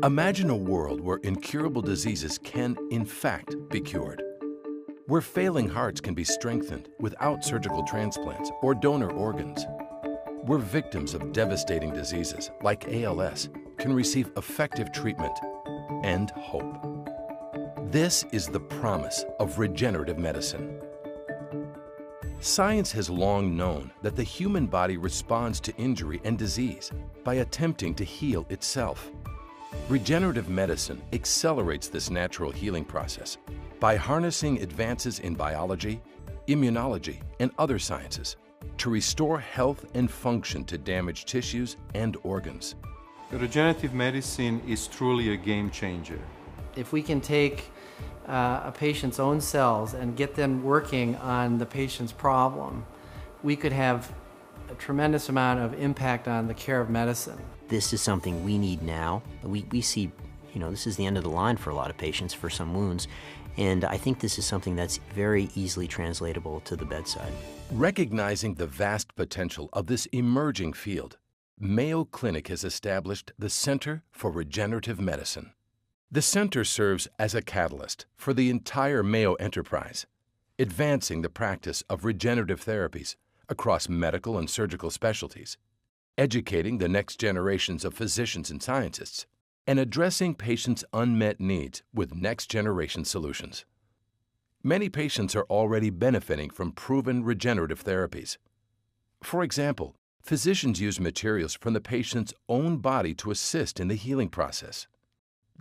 Imagine a world where incurable diseases can, in fact, be cured. Where failing hearts can be strengthened without surgical transplants or donor organs. Where victims of devastating diseases like ALS can receive effective treatment and hope. This is the promise of regenerative medicine. Science has long known that the human body responds to injury and disease by attempting to heal itself. Regenerative medicine accelerates this natural healing process by harnessing advances in biology, immunology, and other sciences to restore health and function to damaged tissues and organs. Regenerative medicine is truly a game changer. If we can take a patient's own cells and get them working on the patient's problem, we could have a tremendous amount of impact on the care of medicine. This is something we need now. We see, this is the end of the line for a lot of patients for some wounds, and I think this is something that's very easily translatable to the bedside. Recognizing the vast potential of this emerging field, Mayo Clinic has established the Center for Regenerative Medicine. The center serves as a catalyst for the entire Mayo enterprise, advancing the practice of regenerative therapies across medical and surgical specialties, educating the next generations of physicians and scientists, and addressing patients' unmet needs with next-generation solutions. Many patients are already benefiting from proven regenerative therapies. For example, physicians use materials from the patient's own body to assist in the healing process.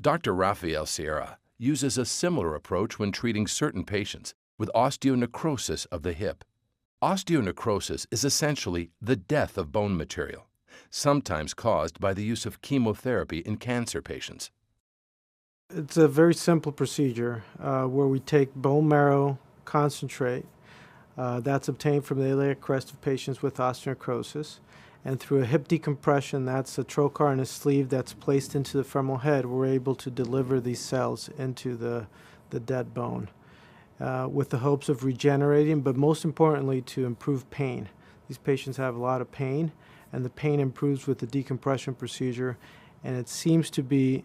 Dr. Rafael Sierra uses a similar approach when treating certain patients with osteonecrosis of the hip. Osteonecrosis is essentially the death of bone material, sometimes caused by the use of chemotherapy in cancer patients. It's a very simple procedure where we take bone marrow concentrate that's obtained from the iliac crest of patients with osteonecrosis, and through a hip decompression, that's a trocar and a sleeve that's placed into the femoral head, we're able to deliver these cells into the dead bone with the hopes of regenerating, but most importantly to improve pain. These patients have a lot of pain, and the pain improves with the decompression procedure, and it seems to be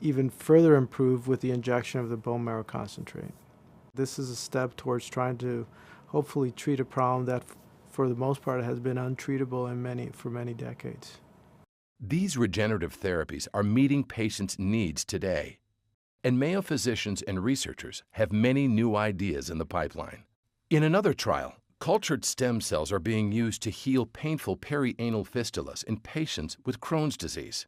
even further improved with the injection of the bone marrow concentrate. This is a step towards trying to hopefully treat a problem that for the most part has been untreatable for many decades. These regenerative therapies are meeting patients' needs today, and Mayo physicians and researchers have many new ideas in the pipeline. In another trial, cultured stem cells are being used to heal painful perianal fistulas in patients with Crohn's disease.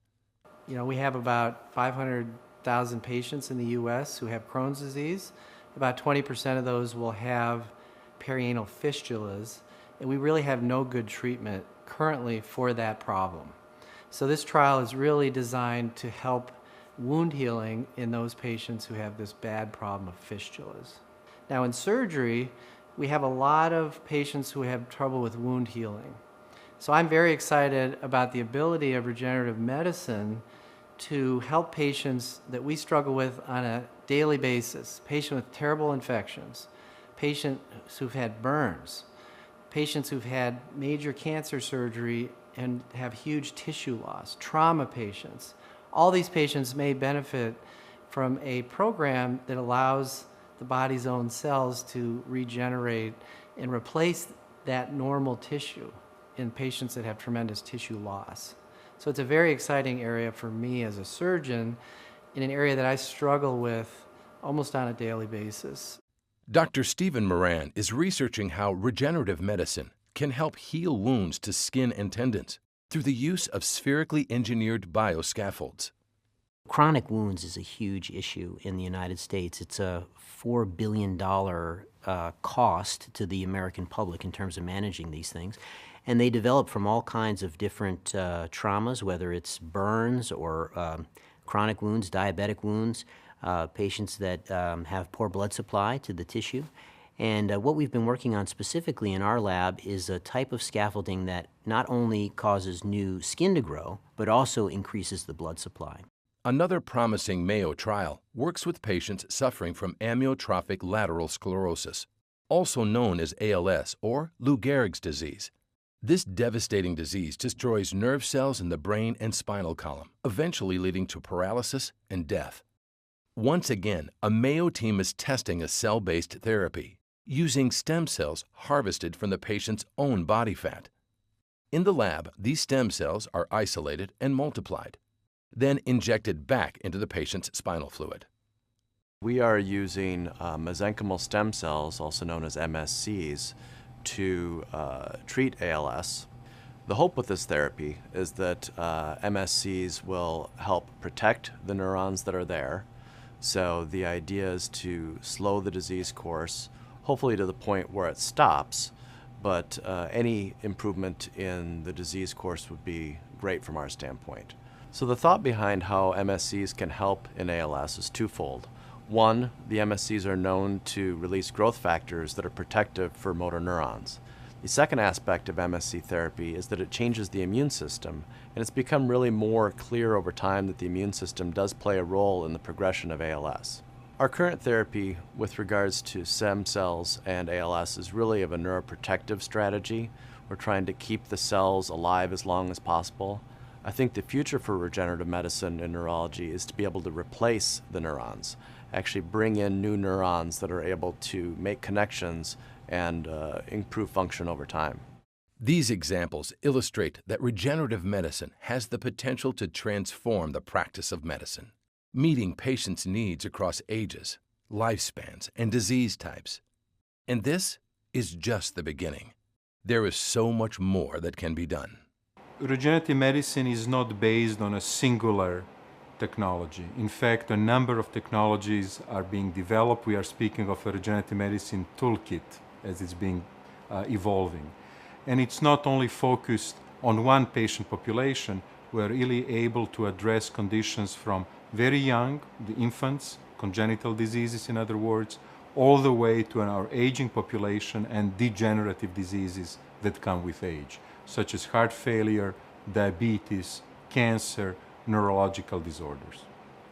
We have about 500,000 patients in the U.S. who have Crohn's disease. About 20% of those will have perianal fistulas, and we really have no good treatment currently for that problem. So this trial is really designed to help wound healing in those patients who have this bad problem of fistulas. Now in surgery, we have a lot of patients who have trouble with wound healing. So I'm very excited about the ability of regenerative medicine to help patients that we struggle with on a daily basis, patients with terrible infections, patients who've had burns, patients who've had major cancer surgery and have huge tissue loss, trauma patients. All these patients may benefit from a program that allows the body's own cells to regenerate and replace that normal tissue in patients that have tremendous tissue loss. So it's a very exciting area for me as a surgeon in an area that I struggle with almost on a daily basis. Dr. Stephen Moran is researching how regenerative medicine can help heal wounds to skin and tendons through the use of spherically engineered bioscaffolds. Chronic wounds is a huge issue in the United States. It's a $4 billion cost to the American public in terms of managing these things. And they develop from all kinds of different traumas, whether it's burns or chronic wounds, diabetic wounds, patients that have poor blood supply to the tissue. And what we've been working on specifically in our lab is a type of scaffolding that not only causes new skin to grow, but also increases the blood supply. Another promising Mayo trial works with patients suffering from amyotrophic lateral sclerosis, also known as ALS or Lou Gehrig's disease. This devastating disease destroys nerve cells in the brain and spinal column, eventually leading to paralysis and death. Once again, a Mayo team is testing a cell-based therapy, using stem cells harvested from the patient's own body fat. In the lab, these stem cells are isolated and multiplied, then injected back into the patient's spinal fluid. We are using mesenchymal stem cells, also known as MSCs, to treat ALS. The hope with this therapy is that MSCs will help protect the neurons that are there. So the idea is to slow the disease course, hopefully to the point where it stops, but any improvement in the disease course would be great from our standpoint. So the thought behind how MSCs can help in ALS is twofold. One, the MSCs are known to release growth factors that are protective for motor neurons. The second aspect of MSC therapy is that it changes the immune system, and it's become really more clear over time that the immune system does play a role in the progression of ALS. Our current therapy with regards to stem cells and ALS is really of a neuroprotective strategy. We're trying to keep the cells alive as long as possible. I think the future for regenerative medicine and neurology is to be able to replace the neurons, actually bring in new neurons that are able to make connections and improve function over time. These examples illustrate that regenerative medicine has the potential to transform the practice of medicine, meeting patients' needs across ages, lifespans, and disease types. And this is just the beginning. There is so much more that can be done. Regenerative medicine is not based on a singular technology. In fact, a number of technologies are being developed. We are speaking of a regenerative medicine toolkit as it's being evolving. And it's not only focused on one patient population. We're really able to address conditions from very young, the infants, congenital diseases in other words, all the way to our aging population and degenerative diseases that come with age, such as heart failure, diabetes, cancer, neurological disorders.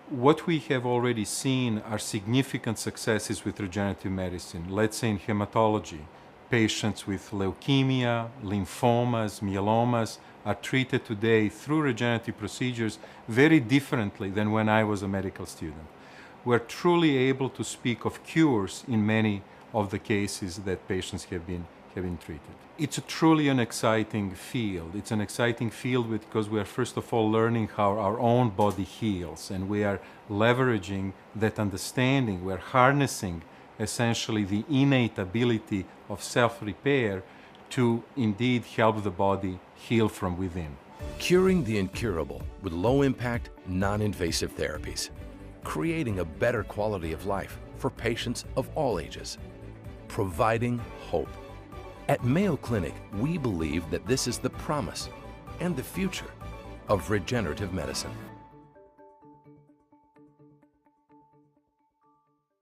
What we have already seen are significant successes with regenerative medicine. Let's say in hematology, patients with leukemia, lymphomas, myelomas are treated today through regenerative procedures very differently than when I was a medical student. We're truly able to speak of cures in many of the cases that patients have been treated. It's truly an exciting field. It's an exciting field because we are first of all learning how our own body heals, and we are leveraging that understanding. We're harnessing essentially the innate ability of self-repair to indeed help the body heal from within. Curing the incurable with low-impact, non-invasive therapies, creating a better quality of life for patients of all ages, providing hope. At Mayo Clinic, we believe that this is the promise and the future of regenerative medicine.